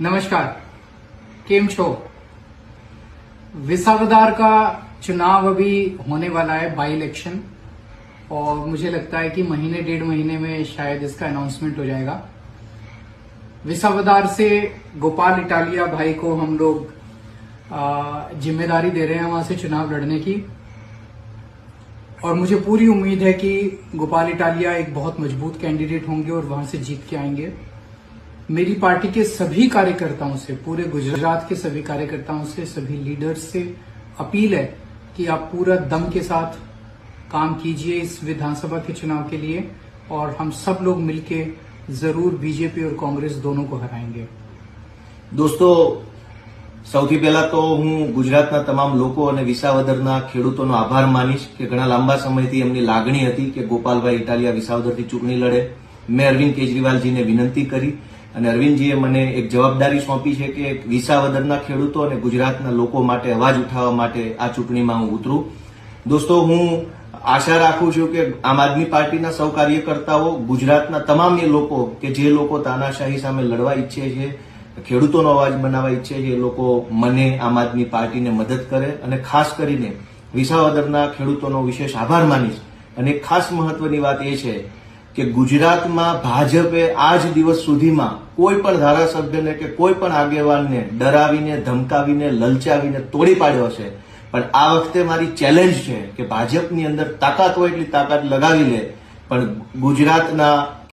नमस्कार, केम छो। विसावदार का चुनाव अभी होने वाला है, बाई इलेक्शन, और मुझे लगता है कि महीने डेढ़ महीने में शायद इसका अनाउंसमेंट हो जाएगा। विसावदार से गोपाल इटालिया भाई को हम लोग जिम्मेदारी दे रहे हैं वहां से चुनाव लड़ने की, और मुझे पूरी उम्मीद है कि गोपाल इटालिया एक बहुत मजबूत कैंडिडेट होंगे और वहां से जीत के आएंगे। मेरी पार्टी के सभी कार्यकर्ताओं से, पूरे गुजरात के सभी कार्यकर्ताओं से, सभी लीडर्स से अपील है कि आप पूरा दम के साथ काम कीजिए इस विधानसभा के चुनाव के लिए, और हम सब लोग मिलके जरूर बीजेपी और कांग्रेस दोनों को हराएंगे। दोस्तों, સૌથી પહેલા તો હું ગુજરાતના તમામ લોકો અને વિસાવદરના ખેડૂતોનો આભાર માનીશ કે ઘણા લાંબા સમયથી એમની લાગણી હતી કે ગોપાલભાઈ ઇટાલિયા વિસાવદરથી ચૂંટણી લડે। મેં અરવિંદ કેજરીવાલજીને વિનંતી કરી અને અરવિંદજીએ મને એક જવાબદારી સોંપી છે કે વિસાવદરના ખેડૂતો અને ગુજરાતના લોકો માટે અવાજ ઉઠાવવા માટે આ ચૂંટણીમાં હું ઉતરું। દોસ્તો, હું આશા રાખું છું કે આમ આદમી પાર્ટીના સૌ કાર્યકર્તાઓ, ગુજરાતના તમામ એ લોકો કે જે લોકો તાનાશાહી સામે લડવા ઈચ્છે છે, ખેડૂતોનો અવાજ બનાવવા ઈચ્છે છે, એ લોકો મને આમ આદમી પાર્ટીને મદદ કરે, અને ખાસ કરીને વિસાવદરના ખેડૂતોનો વિશેષ આભાર માનીશ। અને ખાસ મહત્વની વાત એ છે કે ગુજરાતમાં ભાજપે આજ દિવસ સુધીમાં કોઈ પણ ધારાસભ્યને કે કોઈ પણ આગેવાનને ડરાવીને, ધમકાવીને, લલચાવીને તોડી પાડ્યો છે। પણ આ વખતે મારી ચેલેન્જ છે કે ભાજપની અંદર તાકાત હોય એટલી તાકાત લગાવી લે, પણ ગુજરાતના